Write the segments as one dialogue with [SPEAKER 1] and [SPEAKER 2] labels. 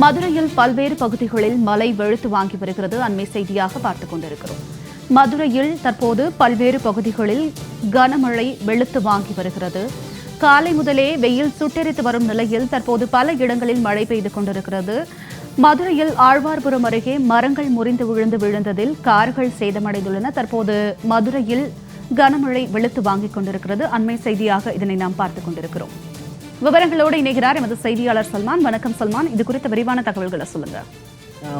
[SPEAKER 1] மதுரையில் பல்வேறு பகுதிகளில் மழை வெளுத்து வாங்கி வருகிறது. அண்மை செய்தியாக பார்த்துக் கொண்டிருக்கிறோம். மதுரையில் தற்போது பல்வேறு பகுதிகளில் கனமழை வெளுத்து வாங்கி வருகிறது. காலை முதலே வெயில் சுட்டெரித்து வரும் நிலையில் தற்போது பல இடங்களில் மழை பெய்து கொண்டிருக்கிறது. மதுரையில் ஆழ்வார்புரம் அருகே மரங்கள் முறிந்து விழுந்ததில் கார்கள் சேதமடைந்துள்ளன. தற்போது மதுரையில் கனமழை வெளுத்து வாங்கிக் கொண்டிருக்கிறது. அண்மை செய்தியாக இதனை நாம் பார்த்துக் கொண்டிருக்கிறோம். விவரங்களோடு இணைகிறார் எமது செய்தியாளர் சல்மான். வணக்கம் சல்மான், இது குறித்த விரிவான தகவல்களை சொல்லுங்க.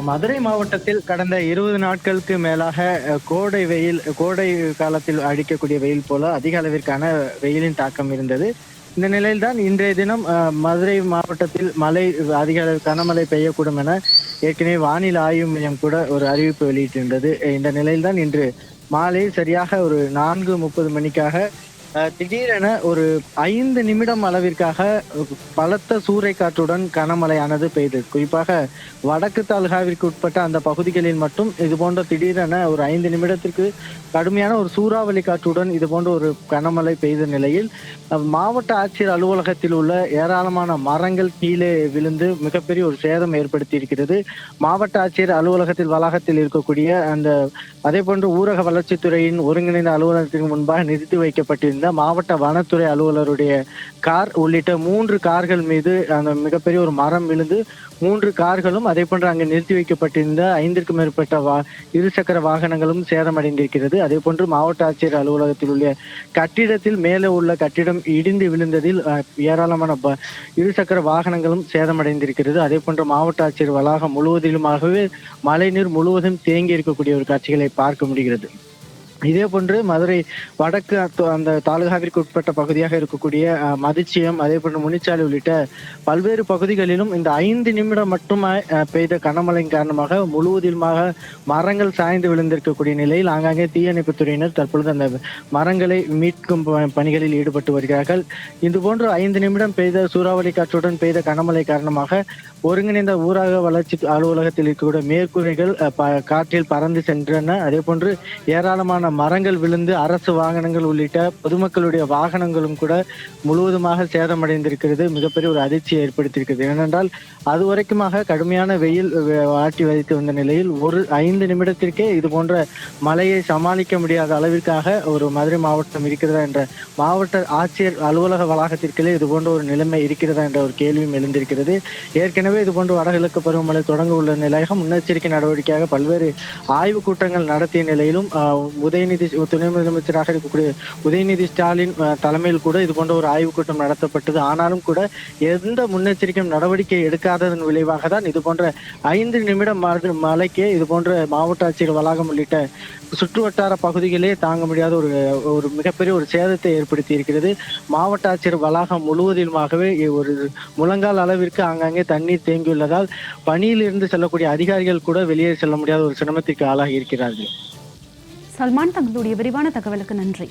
[SPEAKER 2] மதுரை மாவட்டத்தில் கடந்த 20 நாட்களுக்கு மேலாக கோடை காலத்தில் அடிக்கக்கூடிய வெயில் போல அதிக அளவிற்கான வெயிலின் தாக்கம் இருந்தது. இந்த நிலையில்தான் இன்றைய தினம் மதுரை மாவட்டத்தில் மழை அதிக அளவு கனமழை பெய்யக்கூடும் என ஏற்கனவே வானிலை ஆய்வு மையம் கூட ஒரு அறிவிப்பு வெளியிட்டிருந்தது. இந்த நிலையில்தான் இன்று மாலை சரியாக ஒரு 4:30 மணிக்காக திடீரென ஒரு 5 நிமிடம் அளவிற்காக பலத்த சூறை காற்றுடன் கனமழையானது பெய்தது. குறிப்பாக வடக்கு தாலுகாவிற்கு உட்பட்ட அந்த பகுதிகளில் மட்டும் இது போன்ற திடீரென ஒரு 5 நிமிடத்திற்கு கடுமையான ஒரு சூறாவளி காற்றுடன் இது போன்ற ஒரு கனமழை பெய்த நிலையில் மாவட்ட ஆட்சியர் அலுவலகத்தில் உள்ள ஏராளமான மரங்கள் கீழே விழுந்து மிகப்பெரிய ஒரு சேதம் ஏற்படுத்தி இருக்கிறது. மாவட்ட ஆட்சியர் அலுவலகத்தில் வளாகத்தில் இருக்கக்கூடிய அதே போன்று ஊரக வளர்ச்சித்துறையின் ஒருங்கிணைந்த அலுவலகத்திற்கு முன்பாக நிறுத்தி வைக்கப்பட்டிருந்த மாவட்ட வனத்துறை அலுவலருடைய கார் உள்ளிட்ட 3 கார்கள் மீது அந்த மிகப்பெரிய ஒரு மரம் விழுந்து 3 கார்களும் அதே போன்று அங்கு நிறுத்தி வைக்கப்பட்டிருந்த 5க்கும் மேற்பட்ட இருசக்கர வாகனங்களும் சேதமடைந்திருக்கிறது. அதே போன்று மாவட்ட ஆட்சியர் அலுவலகத்தில் உள்ள கட்டிடத்தில் மேலே உள்ள கட்டிடம் இடிந்து விழுந்ததில் ஏராளமான இருசக்கர வாகனங்களும் சேதமடைந்திருக்கிறது. அதே போன்று மாவட்ட ஆட்சியர் வளாகம் முழுவதிலுமாகவே மழைநீர் முழுவதும் தேங்கி இருக்கக்கூடிய ஒரு காட்சிகளை பார்க்க முடிகிறது. இதே போன்று மதுரை வடக்கு அந்த தாலுகாவிற்கு உட்பட்ட பகுதியாக இருக்கக்கூடிய மதிச்சியம், அதே போன்று முனிச்சாலை உள்ளிட்ட பல்வேறு பகுதிகளிலும் இந்த 5 நிமிடம் மட்டுமே பெய்த கனமழையின் காரணமாக முழுவதுமாக மரங்கள் சாய்ந்து விழுந்திருக்கக்கூடிய நிலையில் ஆங்காங்கே தீயணைப்பு துறையினர் தற்பொழுது அந்த மரங்களை மீட்கும் பணிகளில் ஈடுபட்டு வருகிறார்கள். இது போன்று 5 நிமிடம் பெய்த சூறாவளி காற்றுடன் பெய்த கனமழை காரணமாக ஒருங்கிணைந்த ஊரக வளர்ச்சி அலுவலகத்தில் இருக்கக்கூடிய மேற்கூரைகள் காற்றில் பறந்து சென்றன. அதே போன்று ஏராளமான மரங்கள் விழுந்து அரசு வாகனங்கள் உள்ளிட்ட பொதுமக்களுடைய வாகனங்களும் கூட முழுவதுமாக சேதமடைந்திருக்கிறது. மிகப்பெரிய ஒரு அதிர்ச்சியை ஏற்படுத்தியிருக்கிறது. ஏனென்றால் அது வரைக்குமாக கடுமையான வெயில் ஆட்டி வைத்து வந்த நிலையில் ஒரு 5 நிமிடத்திற்கே இது போன்ற மழையை சமாளிக்க முடியாத அளவிற்காக ஒரு மதுரை மாவட்டம் இருக்கிறதா என்ற மாவட்ட ஆட்சியர் அலுவலக வளாகத்திற்கே இது போன்ற ஒரு நிலைமை இருக்கிறதா என்ற ஒரு கேள்வியும் எழுந்திருக்கிறது. ஏற்கனவே இது போன்ற வடகிழக்கு பருவமழை தொடங்க உள்ள நிலையாக முன்னெச்சரிக்கை நடவடிக்கையாக பல்வேறு ஆய்வுக் கூட்டங்கள் நடத்திய நிலையிலும் துணை முதலமைச்சராக இருக்கக்கூடிய உதயநிதி ஸ்டாலின் தலைமையில் கூட இது போன்ற ஒரு ஆய்வுக் கூட்டம் நடத்தப்பட்டது. ஆனாலும் கூட எந்த முன்னெச்சரிக்கை நடவடிக்கை எடுக்காததன் விளைவாக தான் இது போன்ற 5 நிமிடம் மழைக்கே இது போன்ற மாவட்ட ஆட்சியர் வளாகம் உள்ளிட்ட சுற்று வட்டார பகுதிகளே தாங்க முடியாத ஒரு மிகப்பெரிய ஒரு சேதத்தை ஏற்படுத்தி இருக்கிறது. மாவட்ட ஆட்சியர் வளாகம் முழுவதிலுமாகவே ஒரு முழங்கால் அளவிற்கு ஆங்காங்கே தண்ணீர் தேங்கியுள்ளதால் பணியில் இருந்து செல்லக்கூடிய அதிகாரிகள் கூட வெளியே செல்ல முடியாத ஒரு சிரமத்திற்கு ஆளாகி இருக்கிறார்கள்.
[SPEAKER 1] சல்மான், தங்களுடைய விரிவான தகவலுக்கு நன்றி.